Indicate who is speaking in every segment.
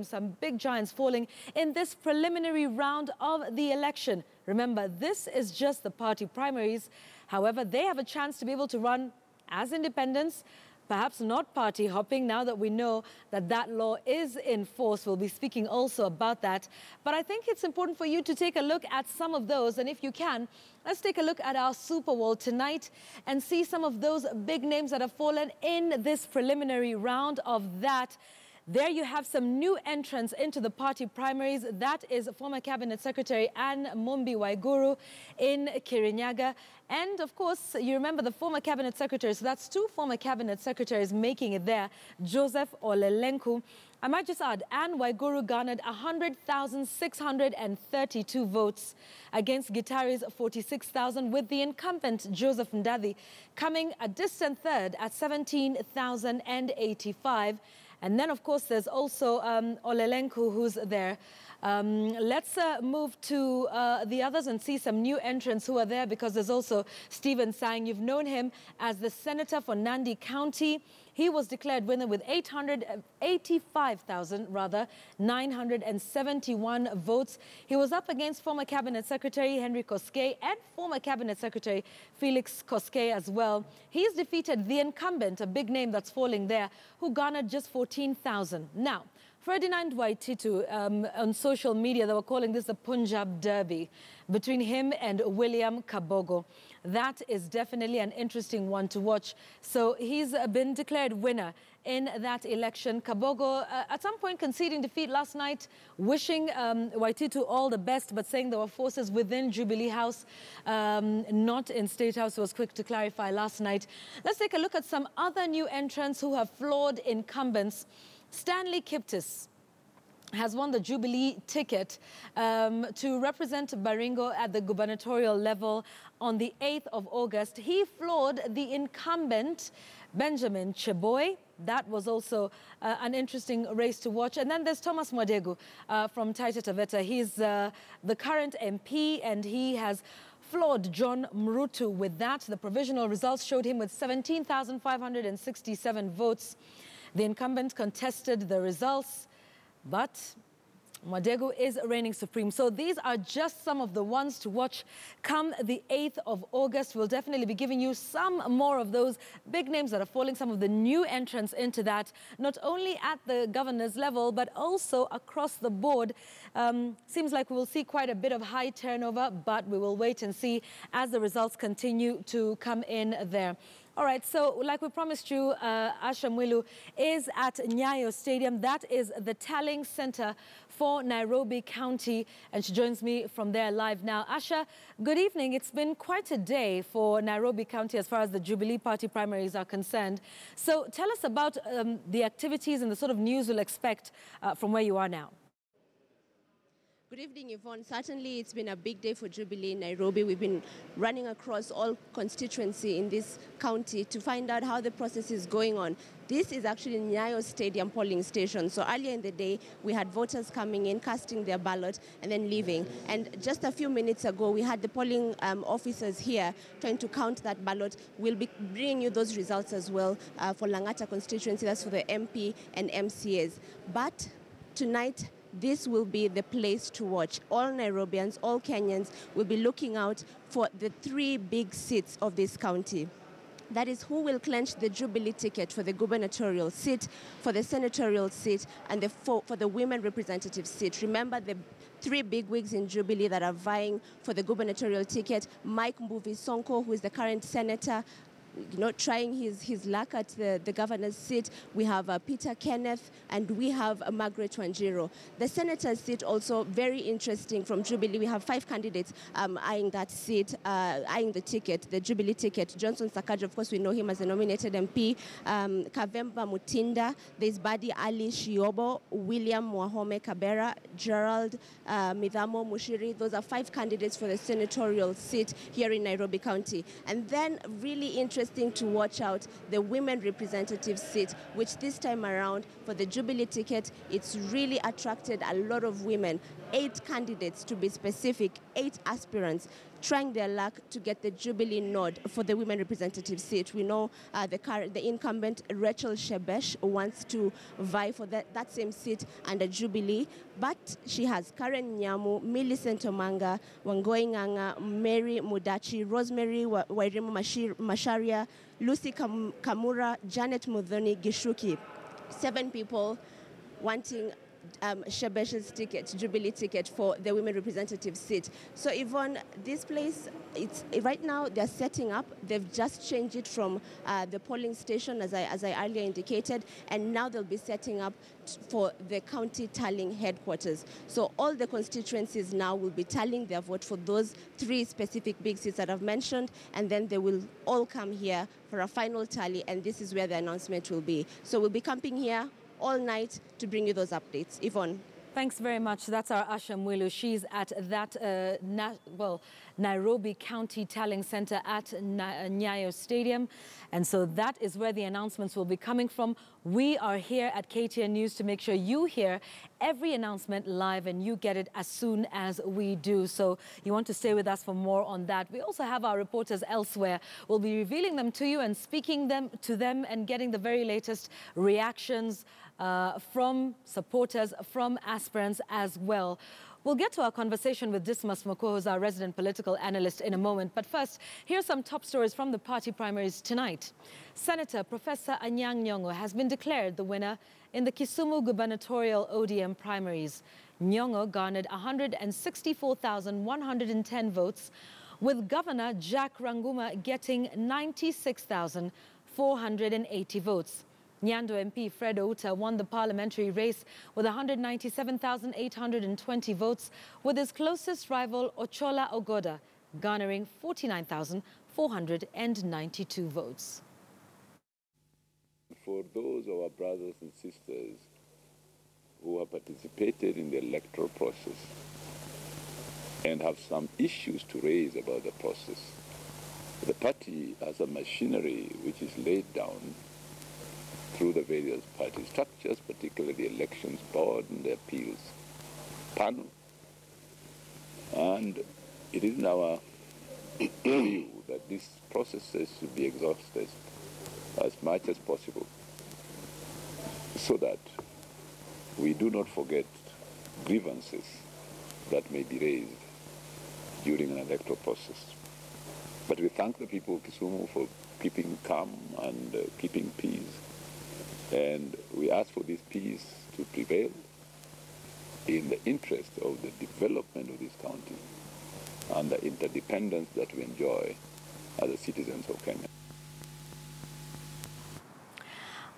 Speaker 1: Some big giants falling in this preliminary round of the election. Remember, this is just the party primaries. However, they have a chance to be able to run as independents, perhaps not party hopping, now that we know that that law is in force. We'll be speaking also about that. But I think it's important for you to take a look at some of those. And if you can, let's take a look at our Super Wall tonight and see some of those big names that have fallen in this preliminary round of that. There you have some new entrants into the party primaries. That is former Cabinet Secretary Anne Mumbi Waiguru in Kirinyaga. And of course, you remember the former Cabinet Secretary. So that's two former Cabinet Secretaries making it there. Joseph Olelenku. I might just add, Anne Waiguru garnered 100,632 votes against Gitari's 46,000, with the incumbent Joseph Ndathi coming a distant third at 17,085. And then, of course, there's also Olelenku, who's there. Let's move to the others and see some new entrants who are there, because there's also Stephen Sang. You've known him as the senator for Nandi County. He was declared winner with 971 votes. He was up against former Cabinet Secretary Henry Koskei and former Cabinet Secretary Felix Koskei as well. He's defeated the incumbent, a big name that's falling there, who garnered just 14,000. Now, Ferdinand Waititu, on social media, they were calling this the Punjab Derby between him and William Kabogo. That is definitely an interesting one to watch. So he's been declared winner in that election. Kabogo, at some point, conceding defeat last night, wishing Waititu all the best, but saying there were forces within Jubilee House, not in State House. He was quick to clarify last night. Let's take a look at some other new entrants who have flawed incumbents. Stanley Kiptis has won the Jubilee ticket to represent Baringo at the gubernatorial level on the 8th of August. He floored the incumbent, Benjamin Cheboy. That was also an interesting race to watch. And then there's Thomas Mwadegu from Taita Taveta. He's the current MP, and he has floored John Mrutu with that. The provisional results showed him with 17,567 votes. The incumbent contested the results, but Mwadegu is reigning supreme. So these are just some of the ones to watch come the 8th of August. We'll definitely be giving you some more of those big names that are falling, some of the new entrants into that, not only at the governor's level, but also across the board. Seems like we will see quite a bit of high turnover, but we will wait and see as the results continue to come in there. All right, so like we promised you, Asha Mwilu is at Nyayo Stadium. That is the tallying center for Nairobi County, and she joins me from there live now. Asha, good evening. It's been quite a day for Nairobi County as far as the Jubilee Party primaries are concerned. So tell us about the activities and the sort of news we'll expect from where you are now.
Speaker 2: Good evening, Yvonne. Certainly, it's been a big day for Jubilee in Nairobi. We've been running across all constituency in this county to find out how the process is going on. This is actually Nyayo Stadium polling station. So earlier in the day, we had voters coming in, casting their ballot, and then leaving. And just a few minutes ago, we had the polling officers here trying to count that ballot. We'll be bringing you those results as well for Langata constituency. That's for the MP and MCAs. But tonight, this will be the place to watch. All Nairobians, all Kenyans will be looking out for the three big seats of this county. That is who will clinch the Jubilee ticket for the gubernatorial seat, for the senatorial seat, and for the women representative seat. Remember the three bigwigs in Jubilee that are vying for the gubernatorial ticket. Mike Mbuvi Sonko, who is the current senator, trying his luck at the governor's seat. We have Peter Kenneth, and we have Margaret Wanjiru. The senator's seat also very interesting from Jubilee. We have 5 candidates eyeing that seat, eyeing the ticket, the Jubilee ticket. Johnson Sakaja, of course, we know him as a nominated MP. Kavemba Mutinda, there's Badi Ali Shiobo, William Mwahome Kabera, Gerald Midhamo Mushiri. Those are 5 candidates for the senatorial seat here in Nairobi County. And then really interesting to watch out the women representative seat, which this time around for the Jubilee ticket, it's really attracted a lot of women. 8 candidates to be specific, 8 aspirants trying their luck to get the Jubilee nod for the women representative seat. We know the incumbent Rachel Shebesh wants to vie for that same seat under Jubilee, but she has Karen Nyamu, Millicent Omanga, Wangoi Nganga, Mary Mudachi, Rosemary Wairimu Masharia, Lucy Kamura, Janet Mudhoni, Gishuki. 7 people wanting Shebesh's ticket, Jubilee ticket for the women representative seat. So Yvonne, this place, right now they're setting up. They've just changed it from the polling station, as I earlier indicated, and now they'll be setting up for the county tallying headquarters. So all the constituencies now will be tallying their vote for those 3 specific big seats that I've mentioned, and then they will all come here for a final tally, and this is where the announcement will be. So we'll be camping here all night to bring you those updates. Yvonne.
Speaker 1: Thanks very much. That's our Asha Mwilu. She's at that Nairobi County Tallying Center at Nyayo Stadium. And so that is where the announcements will be coming from. We are here at KTN News to make sure you hear every announcement live and you get it as soon as we do. So you want to stay with us for more on that. We also have our reporters elsewhere. We'll be revealing them to you and speaking to them and getting the very latest reactions from supporters, from aspirants as well. We'll get to our conversation with Dismas Moko, who's our resident political analyst, in a moment. But first, here's some top stories from the party primaries tonight. Senator Professor Anyang' Nyong'o has been declared the winner in the Kisumu gubernatorial ODM primaries. Nyong'o garnered 164,110 votes, with Governor Jack Ranguma getting 96,480 votes. Nyando MP Fred Outa won the parliamentary race with 197,820 votes, with his closest rival Ochola Ogoda garnering 49,492 votes.
Speaker 3: For those of our brothers and sisters who have participated in the electoral process and have some issues to raise about the process, the party has a machinery which is laid down through the various party structures, particularly the elections board and the appeals panel. And it is in our view that these processes should be exhausted as much as possible so that we do not forget grievances that may be raised during an electoral process. But we thank the people of Kisumu for keeping calm and keeping peace. And we ask for this peace to prevail in the interest of the development of this county and the interdependence that we enjoy as the citizens of Kenya.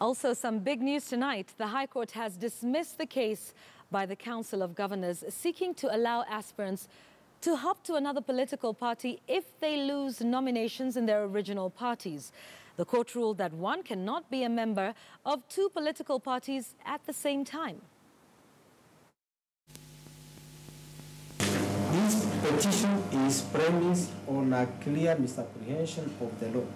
Speaker 1: Also, some big news tonight. The High Court has dismissed the case by the Council of Governors seeking to allow aspirants to hop to another political party if they lose nominations in their original parties. The court ruled that one cannot be a member of 2 political parties at the same time.
Speaker 4: This petition is premised on a clear misapprehension of the law.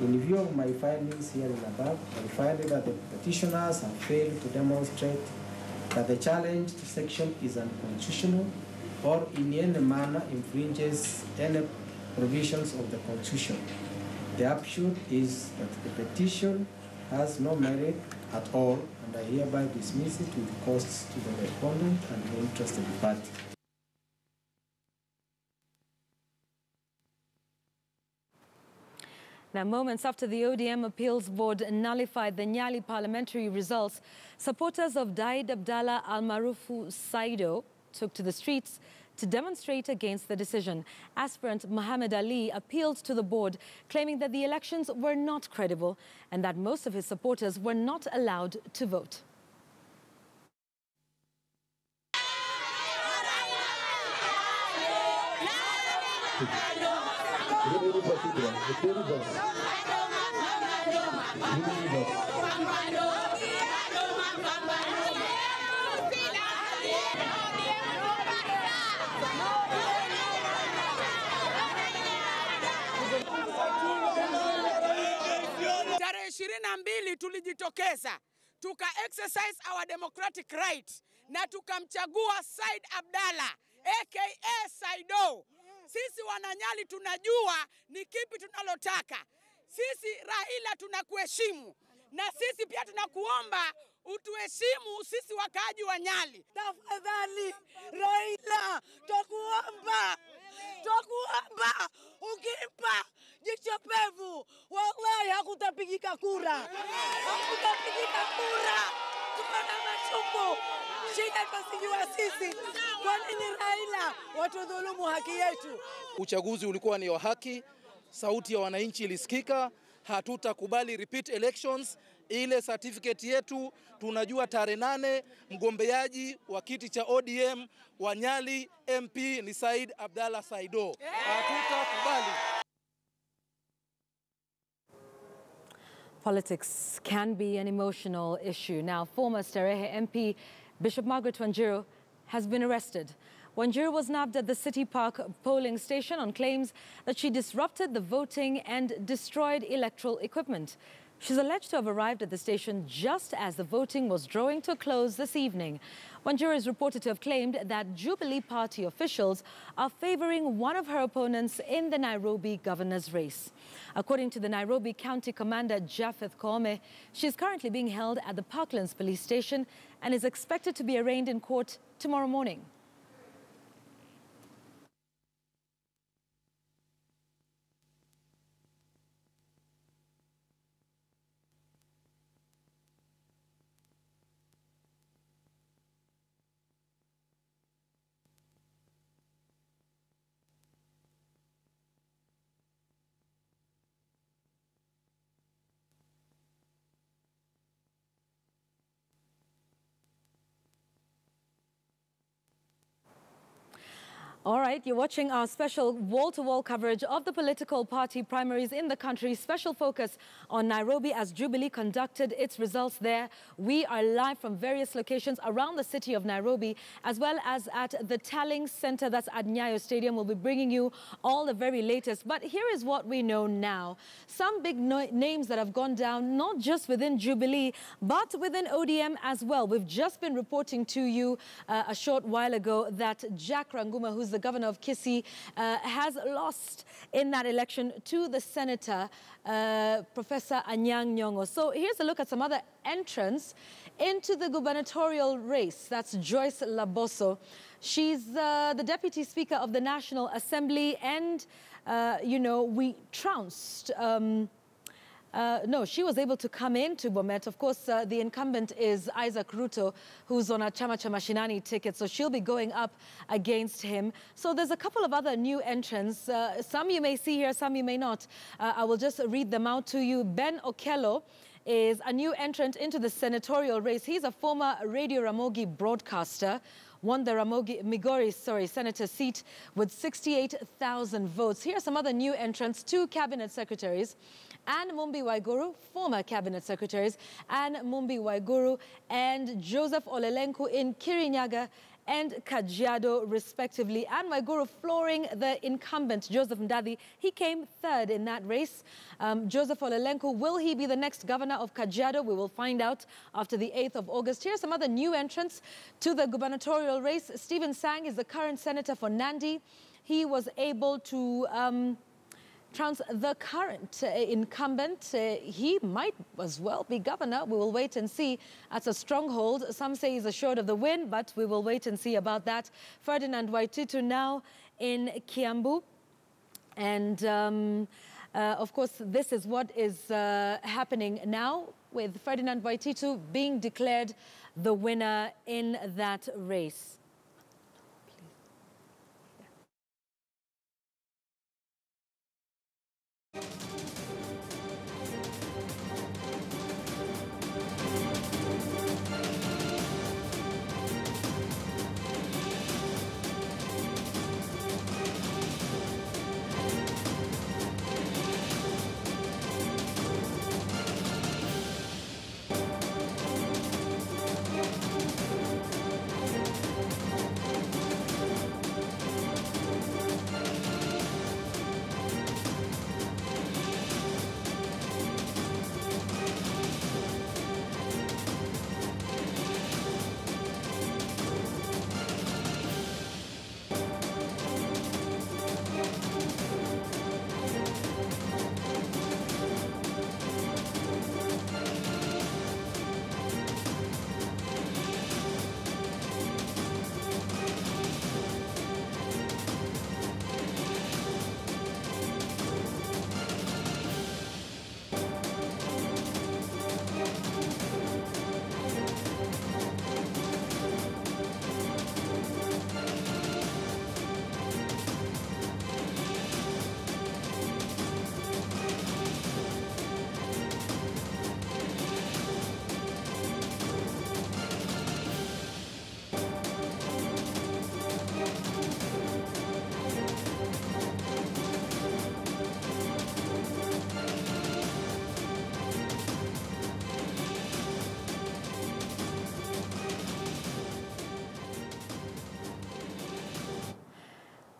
Speaker 4: In view of my findings here and above, I find that the petitioners have failed to demonstrate that the challenged section is unconstitutional or in any manner infringes any provisions of the Constitution. The upshot is that the petition has no merit at all, and I hereby dismiss it with costs to the respondent and the interested party.
Speaker 1: Now, moments after the ODM Appeals Board nullified the Nyali parliamentary results, supporters of Daid Abdallah Al-Marufu Saido took to the streets to demonstrate against the decision. Aspirant Muhammad Ali appealed to the board, claiming that the elections were not credible and that most of his supporters were not allowed to vote.
Speaker 5: Tarehe 22 tulijitokeza, tuka exercise our democratic right na tukamchagua Said Abdallah aka Saido Sisi wananyali tunajua ni kipi tunalotaka. Sisi Raila tunakuheshimu, na sisi pia tunakuomba utuheshimu sisi wakaaji wa Nyali.
Speaker 6: Tafadhali Raila, twakuomba ukimpa jicho pevu, wallahi hakutapigika kura. Tuko na machungu, shida tusijua sisi. Kwa nini Raila watudhulumu haki yetu?
Speaker 7: Uchaguzi ulikuwa ni wa haki, sauti ya wananchi ilisikika. Hatutakubali repeat elections. Ile certificate yetu tunajua tarehe 8 mgombeaji wa kiti cha ODM wa Nyali MP ni Said Abdalla Saido. Hatutakubali.
Speaker 1: Politics can be an emotional issue. Now, former Starehe MP Bishop Margaret Wanjiru has been arrested. Wanjiru was nabbed at the City Park polling station on claims that she disrupted the voting and destroyed electoral equipment. She's alleged to have arrived at the station just as the voting was drawing to a close this evening. Wanjiru is reported to have claimed that Jubilee Party officials are favoring one of her opponents in the Nairobi governor's race. According to the Nairobi County Commander Japheth Koome, she is currently being held at the Parklands police station and is expected to be arraigned in court tomorrow morning. All right, you're watching our special wall-to-wall coverage of the political party primaries in the country. Special focus on Nairobi as Jubilee conducted its results there. We are live from various locations around the city of Nairobi, as well as at the Tallying Center, that's at Nyayo Stadium. We'll be bringing you all the very latest. But here is what we know now. Some big names that have gone down, not just within Jubilee, but within ODM as well. We've just been reporting to you a short while ago that Jack Ranguma, who's the governor of Kisii, has lost in that election to the senator, Professor Anyang' Nyong'o. So here's a look at some other entrants into the gubernatorial race. That's Joyce Laboso. She's the deputy speaker of the National Assembly, and, you know, we trounced. No, she was able to come into Bomet. Of course, the incumbent is Isaac Ruto, who's on a Chama Cha Mashinani ticket, so she'll be going up against him. So there's a couple of other new entrants. Some you may see here, some you may not. I will just read them out to you. Ben Okello is a new entrant into the senatorial race. He's a former Radio Ramogi broadcaster, won the Migori Senator seat with 68,000 votes. Here are some other new entrants, 2 cabinet secretaries. Anne Mumbi Waiguru, former cabinet secretaries, Anne Mumbi Waiguru and Joseph Olelenku in Kirinyaga and Kajiado, respectively. Anne Waiguru flooring the incumbent, Joseph Ndadi. He came 3rd in that race. Joseph Olelenku, will he be the next governor of Kajiado? We will find out after the 8th of August. Here are some other new entrants to the gubernatorial race. Stephen Sang is the current senator for Nandi. He was able to trounce the current incumbent. He might as well be governor. We will wait and see. That's a stronghold. Some say he's assured of the win, but we will wait and see about that. Ferdinand Waititu now in Kiambu. And of course, this is what is happening now, with Ferdinand Waititu being declared the winner in that race.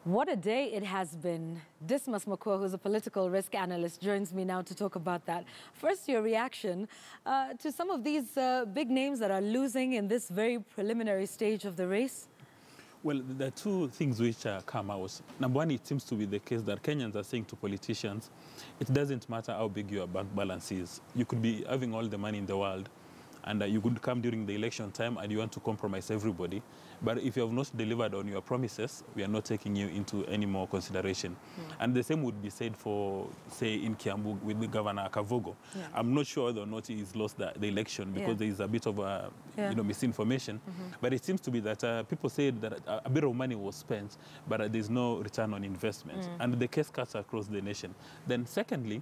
Speaker 1: What a day it has been. Dismas Makua, who's a political risk analyst, joins me now to talk about that. First, your reaction to some of these big names that are losing in this very preliminary stage of the race?
Speaker 8: Well, there are two things which come out. Number one, it seems to be the case that Kenyans are saying to politicians, it doesn't matter how big your bank balance is. You could be having all the money in the world, and you could come during the election time and you want to compromise everybody. But if you have not delivered on your promises, we are not taking you into any more consideration. And the same would be said for, say, in Kiambu with the Governor Kavogo. I'm not sure whether or not he's lost the election because there is a bit of misinformation. But it seems to be that people say that a bit of money was spent, but there's no return on investment. And the case cuts across the nation. Then secondly,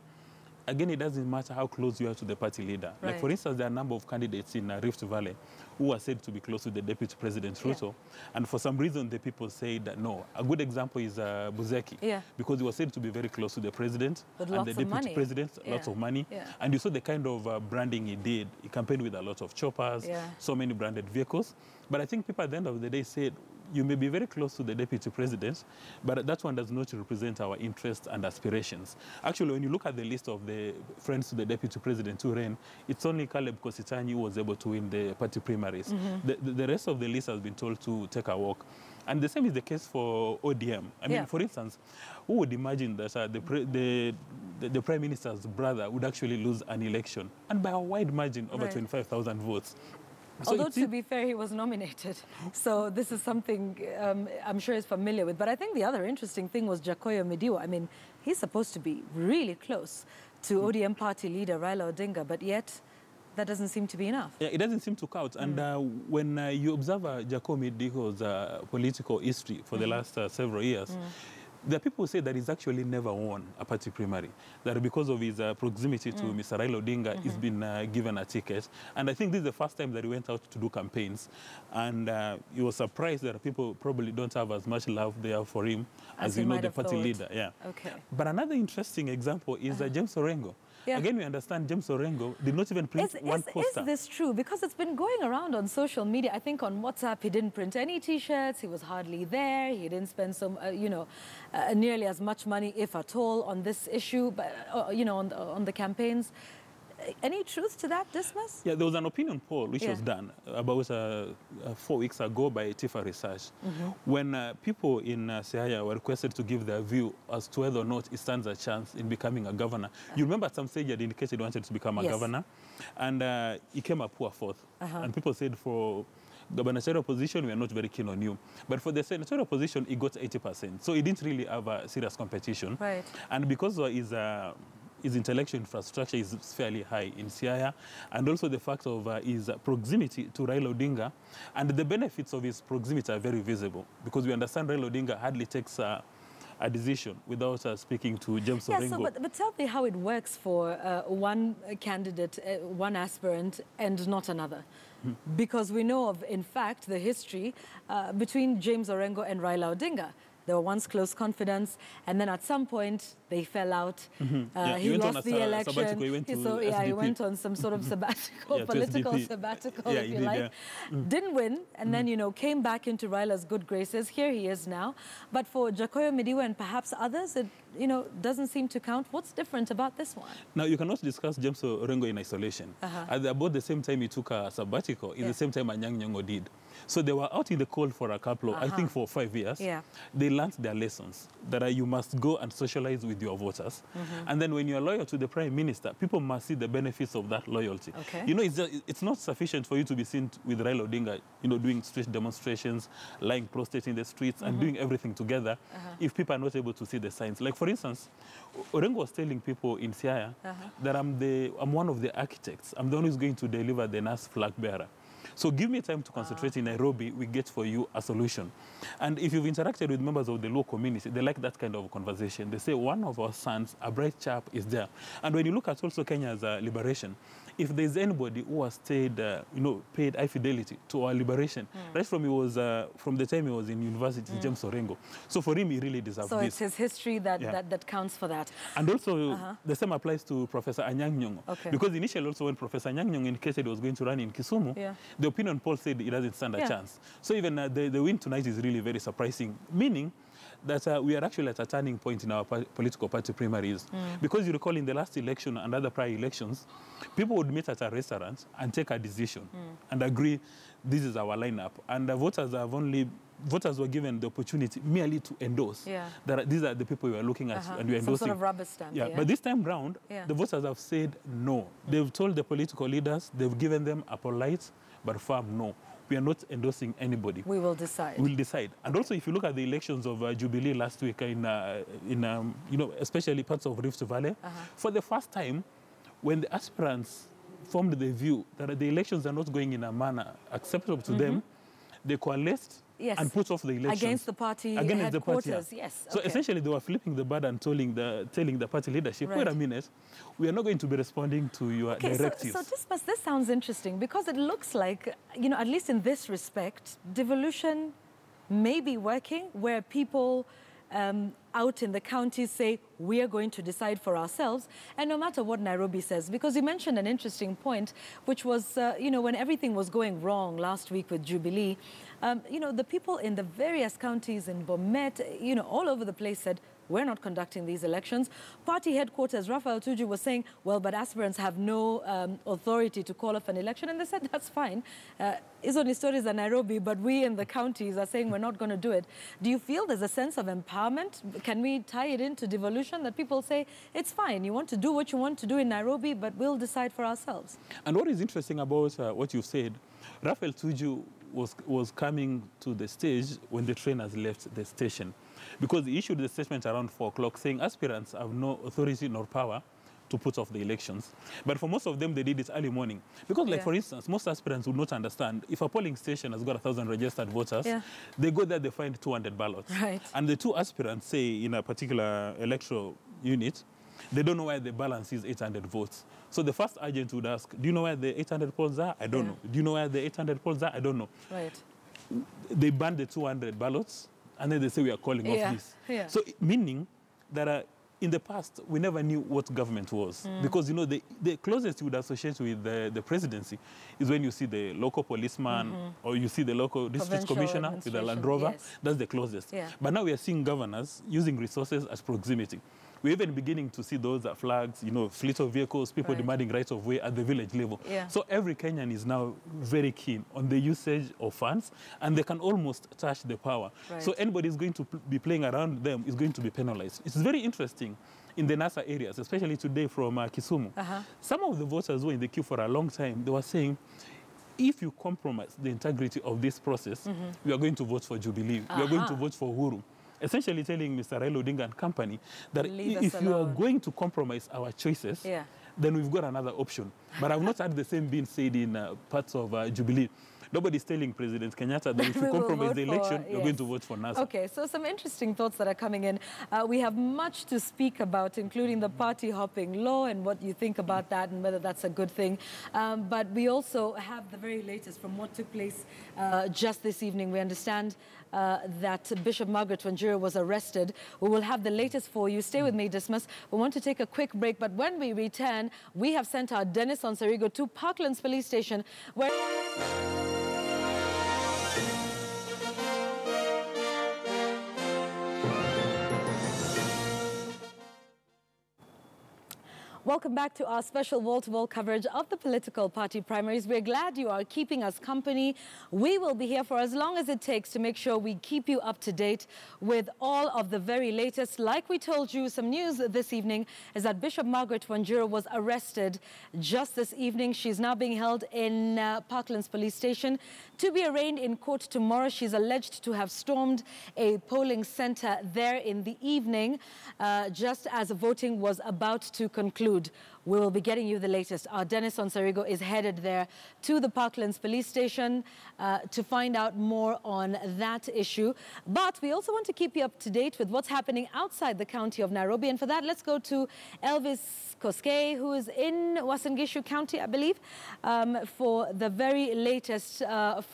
Speaker 8: again, it doesn't matter how close you are to the party leader. Right. Like, for instance, there are a number of candidates in Rift Valley who are said to be close to the Deputy President Ruto. And for some reason, the people say that, no. A good example is Buzeki, because he was said to be very close to the President and the Deputy President, lots of money. And you saw the kind of branding he did. He campaigned with a lot of choppers, so many branded vehicles. But I think people at the end of the day said, you may be very close to the Deputy President, but that one does not represent our interests and aspirations. Actually, when you look at the list of the friends to the Deputy President who ran, it's only Caleb Kositanyi who was able to win the party primaries. The rest of the list has been told to take a walk. And the same is the case for ODM. I mean, for instance, who would imagine that the Prime Minister's brother would actually lose an election, and by a wide margin, over 25,000 votes? So
Speaker 1: although, to be fair, he was nominated. So this is something I'm sure he's familiar with. But I think the other interesting thing was Jakoyo Midiwa. I mean, he's supposed to be really close to ODM party leader Raila Odinga, but yet that doesn't seem to be enough. Yeah,
Speaker 8: it doesn't seem to count. And when you observe Jakoyo Midiwa's political history for the last several years, there are people who say that he's actually never won a party primary, that because of his proximity to Mr. Raila Odinga, he's been given a ticket. And I think this is the first time that he went out to do campaigns. And he was surprised that people probably don't have as much love there for him as you know, the party leader. But another interesting example is James Orengo. Again, we understand James Orengo did not even print one poster.
Speaker 1: Is this true? Because it's been going around on social media. I think on WhatsApp, he didn't print any T-shirts. He was hardly there. He didn't spend some, nearly as much money, if at all, on this issue, but, on the campaigns. Any truth to that, Dismas?
Speaker 8: Yeah, there was an opinion poll which was done about 4 weeks ago by Tifa Research, when people in Siaya were requested to give their view as to whether or not he stands a chance in becoming a governor. You remember at some stage he had indicated he wanted to become a governor, and he came a poor fourth. And people said for gubernatorial position, we are not very keen on you. But for the senatorial position, he got 80%. So he didn't really have a serious competition. And because his intellectual infrastructure is fairly high in Siaya, and also the fact of his proximity to Raila Odinga, and the benefits of his proximity are very visible, because we understand Raila Odinga hardly takes a decision without speaking to James Orengo.
Speaker 1: So, but tell me how it works for one candidate, one aspirant, and not another. Because we know of, in fact, the history between James Orengo and Raila Odinga. They were once close confidants, and then at some point they fell out. He lost the election. He went on some sort of sabbatical, political sabbatical, if you like. Didn't win, and then, came back into Raila's good graces. Here he is now. But for Jakoyo Midiwa and perhaps others, it, doesn't seem to count. What's different about this one?
Speaker 8: Now, you cannot discuss James Orengo in isolation. At about the same time he took a sabbatical, in the same time Anyang' Nyong'o did. So they were out in the cold for a couple of, I think for 5 years. They learned their lessons, that you must go and socialize with your voters. And then when you're loyal to the Prime Minister, people must see the benefits of that loyalty. It's not sufficient for you to be seen with Raila Odinga, doing street demonstrations, lying prostrate in the streets, and doing everything together if people are not able to see the signs. Like, for instance, Orengo was telling people in Siaya that I'm one of the architects. I'm the one who's going to deliver the NAS flag bearer. So give me time to concentrate in Nairobi, we get for you a solution. And if you've interacted with members of the Luo community, they like that kind of conversation. They say, one of our sons, a bright chap, is there. And when you look at also Kenya's liberation, if there's anybody who has stayed, paid high fidelity to our liberation, right from the time he was in university, James Orengo. So for him, he really deserves this.
Speaker 1: So it's his history that counts for that.
Speaker 8: And also, the same applies to Professor Anyang' Nyong'o. Because initially also when Professor Anyang' Nyong'o indicated he was going to run in Kisumu, the opinion poll said he doesn't stand a chance. So even the win tonight is really very surprising, meaning that we are actually at a turning point in our political party primaries. Because you recall in the last election and other prior elections, people would meet at a restaurant and take a decision and agree this is our lineup. And the voters were given the opportunity merely to endorse that these are the people we are looking at and we are endorsing.
Speaker 1: Some sort of rubber stamp.
Speaker 8: Yeah, but this time round, the voters have said no. They've told the political leaders, they've given them a polite but firm no. We are not endorsing anybody. We will decide. We'll decide. And also, if you look at the elections of Jubilee last week you know, especially parts of Rift Valley, for the first time, when the aspirants formed the view that the elections are not going in a manner acceptable to them, they coalesced and put off the elections.
Speaker 1: Against the party headquarters, yes.
Speaker 8: So essentially, they were flipping the bird and telling the party leadership, wait a minute, we are not going to be responding to your directives.
Speaker 1: So this sounds interesting because it looks like, you know, at least in this respect, devolution may be working where people out in the counties say, we are going to decide for ourselves, and no matter what Nairobi says, because you mentioned an interesting point, which was, you know, when everything was going wrong last week with Jubilee, you know, the people in the various counties in Bomet, you know, all over the place said, we're not conducting these elections. Party headquarters, Raphael Tuju was saying, well, but aspirants have no authority to call off an election. And they said, that's fine. Hizo ni stories za Nairobi, but we in the counties are saying we're not going to do it. Do you feel there's a sense of empowerment? Can we tie it into devolution that people say, it's fine, you want to do what you want to do in Nairobi, but we'll decide for ourselves?
Speaker 8: And what is interesting about what you said, Raphael Tuju was coming to the stage when the train has left the station, because he issued the statement around 4 o'clock saying aspirants have no authority nor power to put off the elections. But for most of them, they did it early morning. Because, like, for instance, most aspirants would not understand if a polling station has got 1,000 registered voters, they go there, they find 200 ballots. Right. And the two aspirants say in a particular electoral unit, they don't know where the balance is 800 votes. So the first agent would ask, do you know where the 800 polls are? I don't know. Do you know where the 800 polls are? I don't know. Right. They ban the 200 ballots, and then they say we are calling off this. Yeah. So meaning that in the past, we never knew what government was. Because, you know, the closest you would associate with the presidency is when you see the local policeman or you see the local district commissioner with a Land Rover. That's the closest. But now we are seeing governors using resources as proximity. We're even beginning to see those flags, you know, fleet of vehicles, people demanding rights of way at the village level. So every Kenyan is now very keen on the usage of funds, and they can almost touch the power. So anybody is going to be playing around them is going to be penalized. It's very interesting in the NASA areas, especially today from Kisumu. Some of the voters who were in the queue for a long time, they were saying, if you compromise the integrity of this process, we are going to vote for Jubilee. We are going to vote for Uhuru. Essentially telling Mr. Raila Odinga and company that if you are going to compromise our choices, then we've got another option. But I've not had the same being said in parts of Jubilee. Nobody's telling President Kenyatta that if you compromise the election, you're going to vote for NASA. Okay, so some interesting thoughts that are coming in. We have much to speak about, including the party hopping law and what you think about that and whether that's a good thing. But we also have the very latest from what took place just this evening. We understand that Bishop Margaret Wanjiru was arrested. We will have the latest for you. Stay with me, Dismas. We want to take a quick break, but when we return, we have sent our Dennis Onsarigo to Parklands Police Station, where... Welcome back to our special wall-to-wall coverage of the political party primaries. We're glad you are keeping us company. We will be here for as long as it takes to make sure we keep you up to date with all of the very latest. Like we told you, some news this evening is that Bishop Margaret Wanjiru was arrested just this evening. She's now being held in Parklands Police Station to be arraigned in court tomorrow. She's alleged to have stormed a polling center there in the evening, just as voting was about to conclude. We will be getting you the latest. Our Dennis Onsarigo is headed there to the Parklands Police Station to find out more on that issue. But we also want to keep you up to date with what's happening outside the county of Nairobi. And for that, let's go to Elvis Koskei, who is in Uasin Gishu County, I believe, for the very latest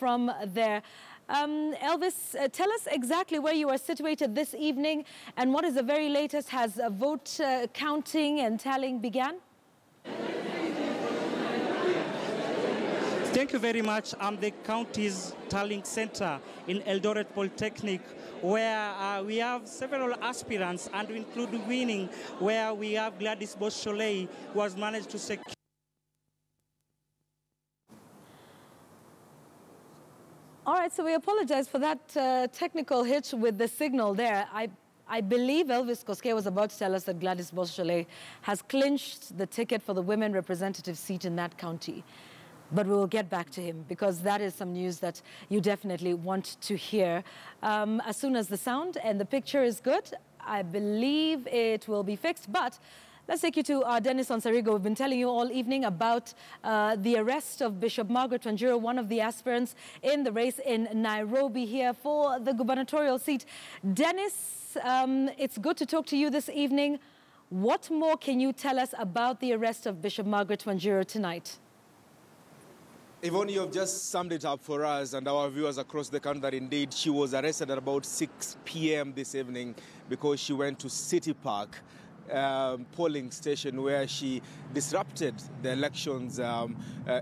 Speaker 8: from there. Elvis, tell us exactly where you are situated this evening and what is the very latest. Has vote counting and tallying began?
Speaker 9: Thank you very much. I'm the county's tallying center in Eldoret Polytechnic, where we have several aspirants, and we include winning, where we have Gladys Beausoleil, who has managed to secure.
Speaker 1: All right, so we apologize for that technical hitch with the signal there. I believe Elvis Koskei was about to tell us that Gladys Beausoleil has clinched the ticket for the women representative seat in that county. But we'll get back to him, because that is some news that you definitely want to hear. As soon as the sound and the picture is good, I believe it will be fixed. But let's take you to Dennis Onsarigo. We've been telling you all evening about the arrest of Bishop Margaret Wanjiru, one of the aspirants in the race in Nairobi here for the gubernatorial seat. Dennis, it's good to talk to you this evening. What more can you tell us about the arrest of Bishop Margaret Wanjiru tonight?
Speaker 10: Yvonne, you have just summed it up for us and our viewers across the country that indeed she was arrested at about 6 p.m. this evening because she went to City Park polling station where she disrupted the elections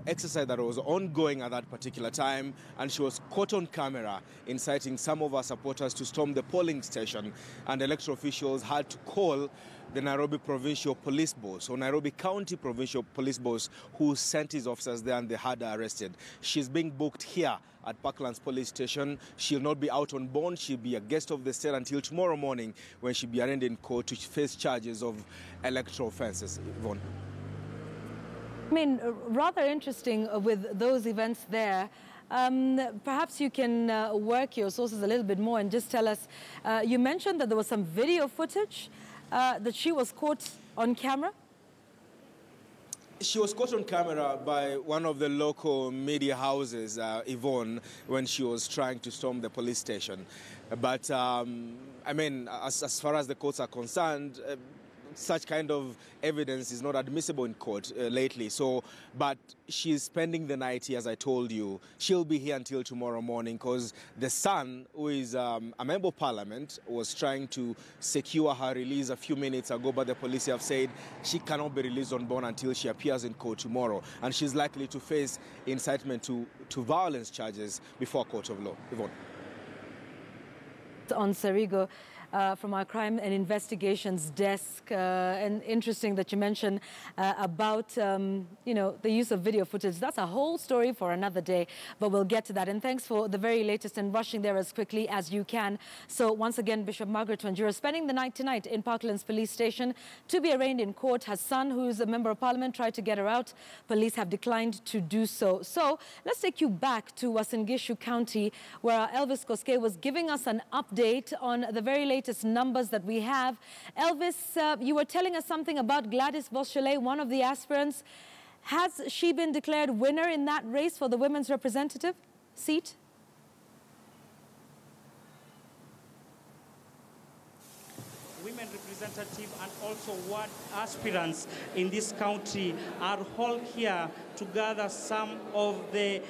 Speaker 10: exercise that was ongoing at that particular time, and she was caught on camera inciting some of her supporters to storm the polling station, and electoral officials had to call the Nairobi Provincial Police Boss, or Nairobi County Provincial Police Boss, who sent his officers there and they had her arrested. She's being booked here at Parklands Police Station. She'll not be out on bond. She'll be a guest of the state until tomorrow morning when she'll be arraigned in court to face charges of electoral offences. Yvonne.
Speaker 1: I mean, rather interesting with those events there. Perhaps you can work your sources a little bit more and just tell us, you mentioned that there was some video footage that she was caught on camera?
Speaker 10: She was caught on camera by one of the local media houses, Yvonne, when she was trying to storm the police station. But, I mean, as far as the courts are concerned, such kind of evidence is not admissible in court lately. So, but she's spending the night here, as I told you. She'll be here until tomorrow morning because the son, who is a member of parliament, was trying to secure her release a few minutes ago, but the police have said she cannot be released on bond until she appears in court tomorrow. And she's likely to face incitement to violence charges before a court of law. Yvonne.
Speaker 1: On Sarigo. From our crime and investigations desk, and interesting that you mentioned about you know, the use of video footage. That's a whole story for another day, but we'll get to that. And thanks for the very latest and rushing there as quickly as you can. So once again, Bishop Margaret Wanjiru spending the night tonight in Parklands Police Station to be arraigned in court. Her son, who's a member of parliament, tried to get her out. Police have declined to do so. So let's take you back to Uasin Gishu County, where Elvis Koskei was giving us an update on the very latest numbers that we have. Elvis, you were telling us something about Gladys Beausoleil, one of the aspirants. Has she been declared winner in that race for the women's representative seat?
Speaker 9: Women representative and also ward aspirants in this county are all here to gather some of the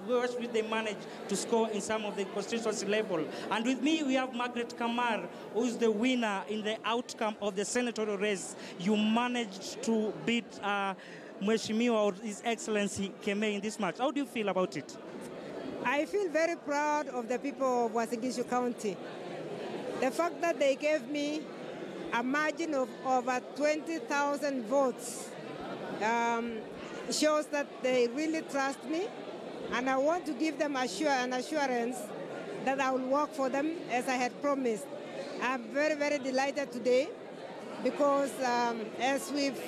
Speaker 9: votes which they managed to score in some of the constituency level. And with me, we have Margaret Kamar, who is the winner in the outcome of the senatorial race. You managed to beat Mheshimiwa, or His Excellency Keme, in this match. How do you feel about it?
Speaker 11: I feel very proud of the people of Uasin Gishu County. The fact that they gave me a margin of over 20,000 votes shows that they really trust me, and I want to give them an assurance that I will work for them as I had promised. I'm very, very delighted today because as we've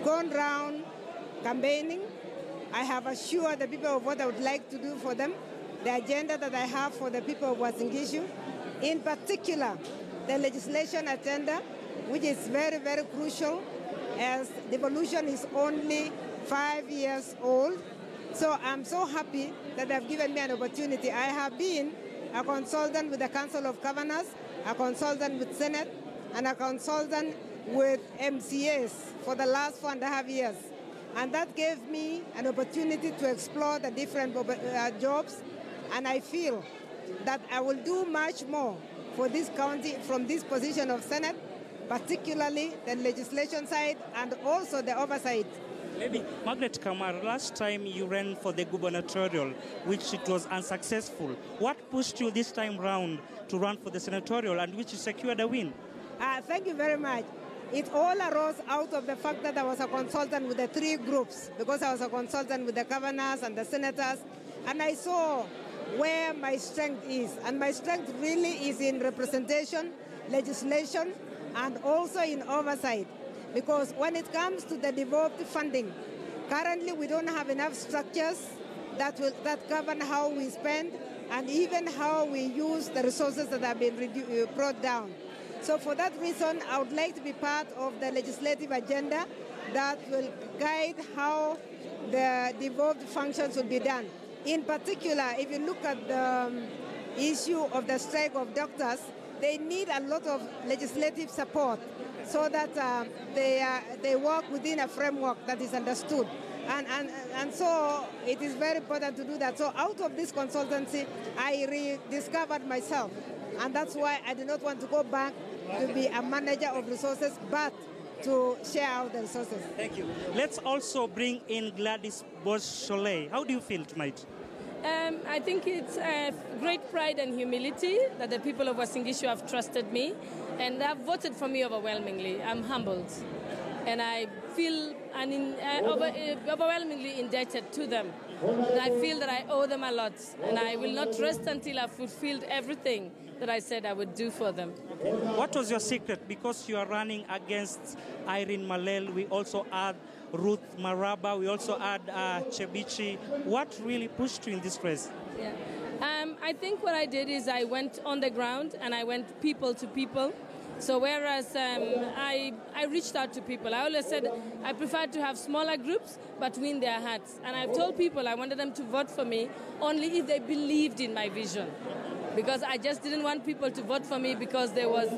Speaker 11: gone round campaigning, I have assured the people of what I would like to do for them, the agenda that I have for the people of Uasin Gishu. In particular, the legislation agenda, which is very, very crucial as devolution is only 5 years old. So I'm so happy that they've given me an opportunity. I have been a consultant with the Council of Governors, a consultant with Senate, and a consultant with MCAs for the last 4.5 years. And that gave me an opportunity to explore the different jobs, and I feel that I will do much more for this county from this position of Senate, particularly the legislation side and also the oversight
Speaker 9: Lady Margaret Kamar, last time you ran for the gubernatorial, which it was unsuccessful. What pushed you this time round to run for the senatorial and which you secured a win?
Speaker 11: Thank you very much. It all arose out of the fact that I was a consultant with the three groups, because I was a consultant with the governors and the senators, and I saw where my strength is. And my strength really is in representation, legislation, and also in oversight. Because when it comes to the devolved funding, currently we don't have enough structures that govern how we spend and even how we use the resources that have been brought down. So for that reason, I would like to be part of the legislative agenda that will guide how the devolved functions will be done. In particular, if you look at the issue of the strike of doctors, they need a lot of legislative support so that they work within a framework that is understood. And so it is very important to do that. So out of this consultancy, I rediscovered myself. And that's why I do not want to go back to be a manager of resources, but to share out the resources.
Speaker 9: Thank you. Let's also bring in Gladys Bosch-Soleil. How do you feel tonight?
Speaker 12: I think it's great pride and humility that the people of Uasin Gishu have trusted me and have voted for me overwhelmingly. I'm humbled and I feel overwhelmingly indebted to them. And I feel that I owe them a lot and I will not rest until I've fulfilled everything that I said I would do for them.
Speaker 9: Okay. What was your secret? Because you are running against Irene Malel, we also add Ruth Maraba, we also add Chebichi. What really pushed you in this race?
Speaker 12: Yeah. I think what I did is I went on the ground and I went people to people. So whereas I reached out to people, I always said I preferred to have smaller groups but win their hearts. And I've told people I wanted them to vote for me only if they believed in my vision. Because I just didn't want people to vote for me because there was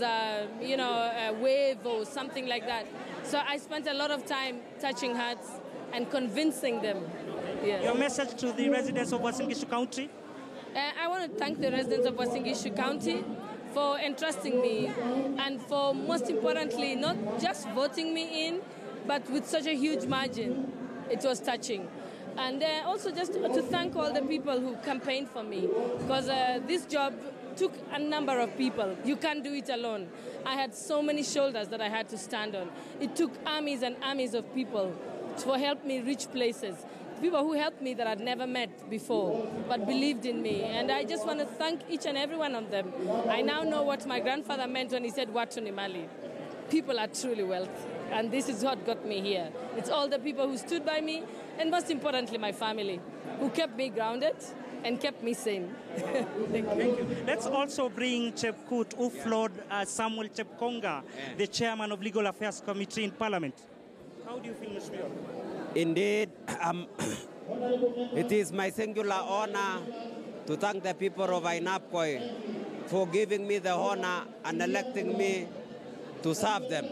Speaker 12: a wave or something like that. So I spent a lot of time touching hearts and convincing them. Yes.
Speaker 9: Your message to the residents of Uasin Gishu County?
Speaker 12: I want to thank the residents of Uasin Gishu County for entrusting me and for, most importantly, not just voting me in, but with such a huge margin. It was touching. And also just to thank all the people who campaigned for me, because this job took a number of people. You can't do it alone. I had so many shoulders that I had to stand on. It took armies and armies of people to help me reach places. People who helped me that I'd never met before, but believed in me. And I just want to thank each and every one of them. I now know what my grandfather meant when he said, Watu ni mali. People are truly wealthy. And this is what got me here. It's all the people who stood by me, and most importantly, my family, who kept me grounded and kept me sane. Thank you.
Speaker 9: Let's also bring Chepkut, who floored Samuel Chepkonga, the chairman of Legal Affairs Committee in Parliament. How do you feel, Mr. Mayor?
Speaker 13: Indeed, it is my singular honor to thank the people of Ainapkoi for giving me the honor and electing me to serve them.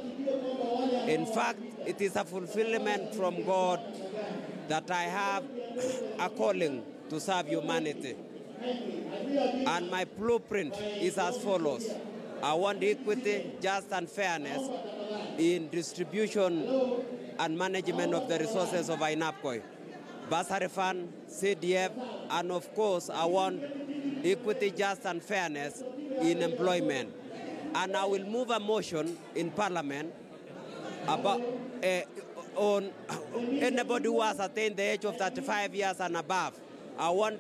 Speaker 13: In fact, it is a fulfillment from God that I have a calling to serve humanity. And my blueprint is as follows. I want equity, justice, and fairness in distribution and management of the resources of Ainapkoi, Bursary Fund, CDF, and of course, I want equity, justice, and fairness in employment. And I will move a motion in Parliament about on anybody who has attained the age of 35 years and above. I want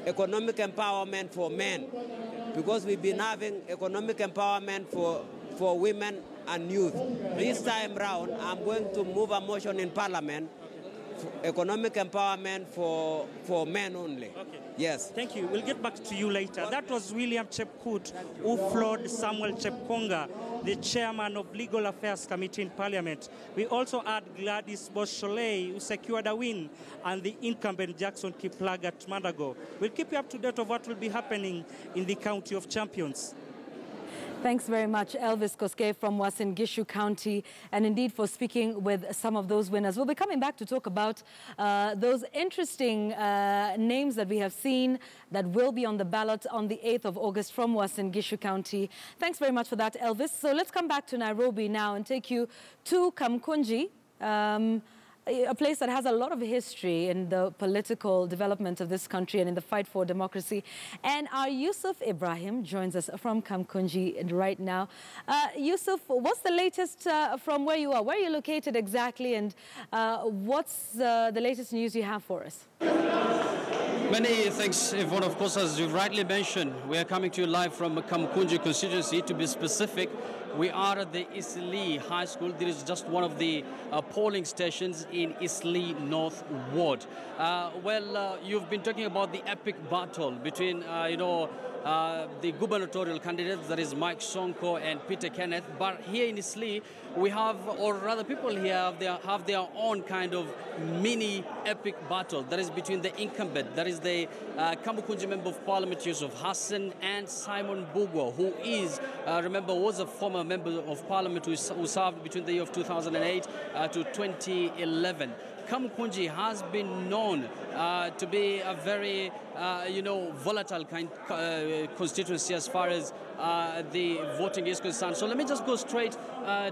Speaker 13: economic empowerment for men, because we've been having economic empowerment for women and youth. This time round, I'm going to move a motion in Parliament for economic empowerment for men only.
Speaker 9: Okay.
Speaker 13: Yes.
Speaker 9: Thank you. We'll get back to you later. That was William Chepkut, who floored Samuel Chepkonga, the chairman of Legal Affairs Committee in Parliament. We also had Gladys Bosch-Soleil, who secured a win, and the incumbent Jackson Kiplagat Mandago. We'll keep you up to date of what will be happening in the County of Champions.
Speaker 1: Thanks very much, Elvis Koskei from Uasin Gishu County, and indeed for speaking with some of those winners. We'll be coming back to talk about those interesting names that we have seen that will be on the ballot on the 8th of August from Uasin Gishu County. Thanks very much for that, Elvis. So let's come back to Nairobi now and take you to Kamkunji. a place that has a lot of history in the political development of this country and in the fight for democracy. And our Yusuf Ibrahim joins us from Kamkunji right now. Yusuf, what's the latest from where you are? Where are you located exactly, and what's the latest news you have for us?
Speaker 14: Many thanks, Yvonne. Of course, as you rightly mentioned, we are coming to you live from Kamkunji constituency. To be specific, we are at the Isli High School. This is just one of the polling stations in Isli North Ward. You've been talking about the epic battle between, the gubernatorial candidates, that is Mike Sonko and Peter Kenneth. But here in Isli, we have, or rather people here have their own kind of mini epic battle. That is between the incumbent, that is the Kamkunji Member of Parliament Yusuf Hassan, and Simon Bugwa, who is, remember, was a former Member of Parliament who served between the year of 2008 to 2011. Kamkunji has been known to be a very, volatile kind constituency as far as the voting is concerned. So let me just go straight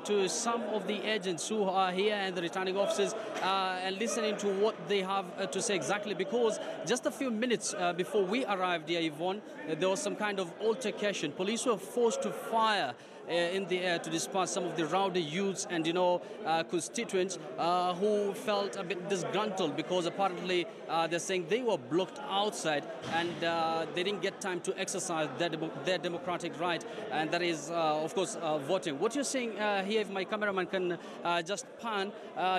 Speaker 14: to some of the agents who are here and the returning officers and listening to what they have to say exactly, because just a few minutes before we arrived here, Yvonne, there was some kind of altercation. Police were forced to fire in the air to disperse some of the rowdy youths and, constituents who felt a bit disgruntled because apparently they're saying they were blocked outside and they didn't get time to exercise their democratic right, and that is, of course, voting. What you're seeing here, if my cameraman can just pan,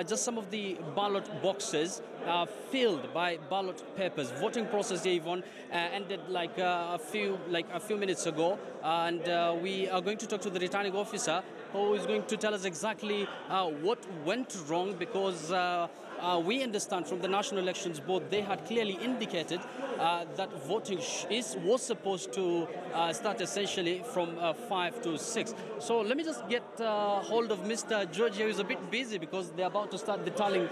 Speaker 14: just some of the ballot boxes filled by ballot papers. Voting process here, Yvonne, ended like a few minutes ago, and we are going to talk to the returning officer who is going to tell us exactly what went wrong, because we understand from the National Elections Board they had clearly indicated that voting was supposed to start essentially from 5 to 6. So let me just get hold of Mr. George here, who's a bit busy because they're about to start the tallying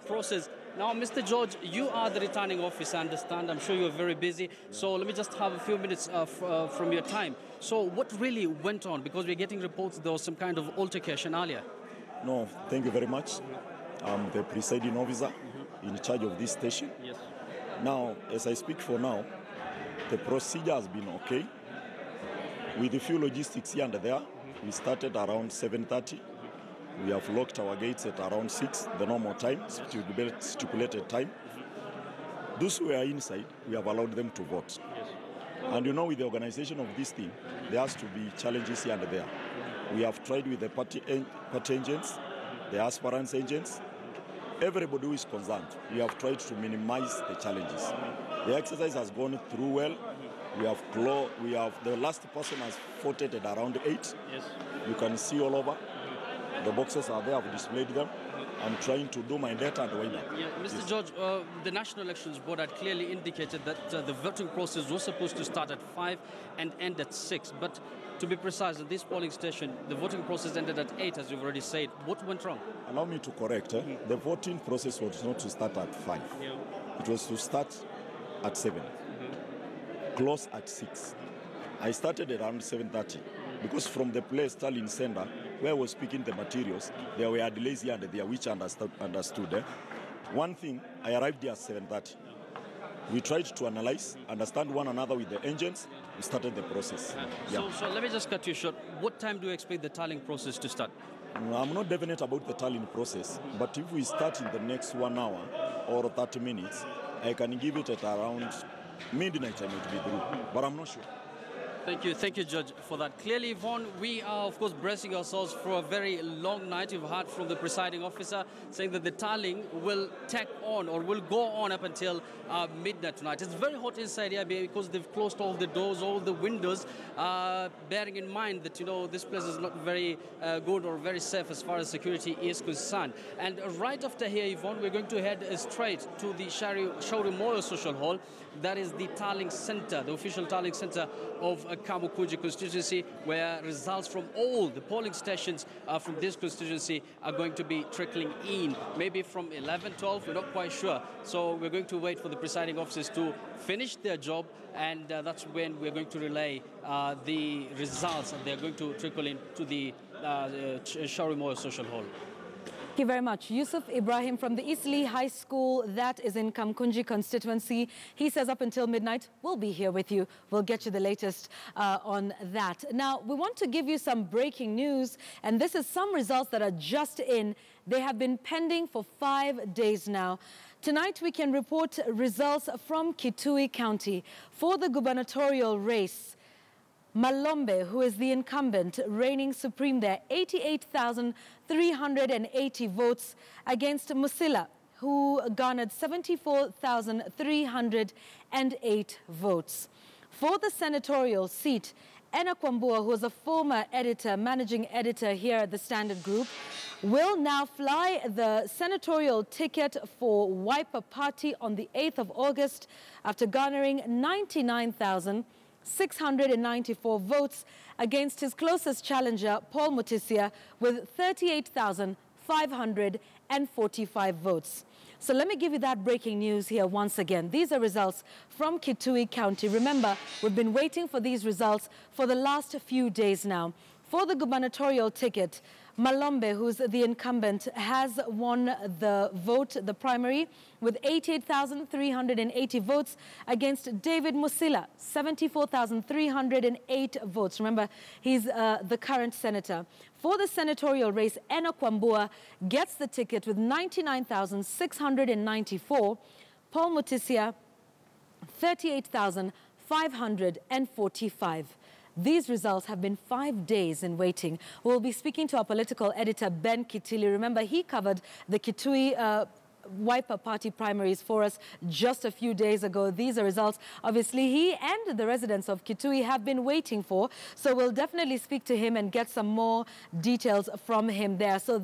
Speaker 14: process. Now, Mr. George, you are the returning officer, I understand. I'm sure you're very busy. So let me just have a few minutes from your time. So what really went on? Because we're getting reports there was some kind of altercation earlier.
Speaker 15: No, thank you very much. I'm the presiding officer in charge of this station.
Speaker 14: Yes.
Speaker 15: Now, as I speak for now, the procedure has been okay. With a few logistics here and there, we started around 7:30. We have locked our gates at around 6, the normal time, stipulated time. Those who are inside, we have allowed them to vote.
Speaker 14: Yes.
Speaker 15: And with the organization of this thing, there has to be challenges here and there. We have tried with the party agents, the aspirants agents, everybody who is concerned. We have tried to minimize the challenges. The exercise has gone through well. The last person has voted at around 8.
Speaker 14: Yes.
Speaker 15: You can see all over. The boxes are there, I've displayed them. I'm trying to do my data and wind up.
Speaker 14: Yeah, Mr.
Speaker 15: Yes.
Speaker 14: George, the National Elections Board had clearly indicated that the voting process was supposed to start at 5 and end at 6. But to be precise, at this polling station, the voting process ended at 8, as you've already said. What went wrong?
Speaker 15: Allow me to correct. The voting process was not to start at 5.
Speaker 14: Yeah.
Speaker 15: It was to start at 7. Close at 6. I started around 7:30 because from the place, Stalin Center, where I was picking the materials, there were delays here and there, which I understood. One thing, I arrived here at 7:30. We tried to analyze, understand one another with the engines. We started the process.
Speaker 14: So let me just cut you short. What time do you expect the tallying process to start?
Speaker 15: I'm not definite about the tallying process, but if we start in the next 1 hour or 30 minutes, I can give it at around midnight I might be through, but I'm not sure.
Speaker 14: Thank you, Judge, for that. Clearly, Yvonne, we are, of course, bracing ourselves for a very long night. You've heard from the presiding officer saying that the tallying will take on or will go on up until midnight tonight. It's very hot inside here because they've closed all the doors, all the windows, bearing in mind that, this place is not very good or very safe as far as security is concerned. And right after here, Yvonne, we're going to head straight to the Shauri Moyo Social Hall. That is the tallying center, the official tallying center of Kamkunji constituency, where results from all the polling stations from this constituency are going to be trickling in. Maybe from 11, 12, we're not quite sure. So we're going to wait for the presiding officers to finish their job, and that's when we're going to relay the results, and they're going to trickle into the Shauri Moyo Social Hall.
Speaker 1: Thank you very much. Yusuf Ibrahim from the Eastleigh High School, that is in Kamkunji constituency. He says up until midnight, we'll be here with you. We'll get you the latest on that. Now, we want to give you some breaking news, and this is some results that are just in. They have been pending for 5 days now. Tonight, we can report results from Kitui County for the gubernatorial race. Malombe, who is the incumbent, reigning supreme there, 88,380 votes against Musila, who garnered 74,308 votes. For the senatorial seat, Enna Kwambua, who was a former editor, managing editor here at the Standard Group, will now fly the senatorial ticket for Wiper Party on the 8th of August after garnering 99,694 votes against his closest challenger, Paul Mutisia, with 38,545 votes. So let me give you that breaking news here once again. These are results from Kitui County. Remember, we've been waiting for these results for the last few days now. For the gubernatorial ticket, Malombe, who's the incumbent, has won the vote, the primary, with 88,380 votes against David Musila, 74,308 votes. Remember, he's the current senator. For the senatorial race, Enna Kwambua gets the ticket with 99,694. Paul Mutisia, 38,545. These results have been 5 days in waiting. We'll be speaking to our political editor, Ben Kitili. Remember, he covered the Kitui Wiper Party primaries for us just a few days ago. These are results, obviously, he and the residents of Kitui have been waiting for. So we'll definitely speak to him and get some more details from him there. So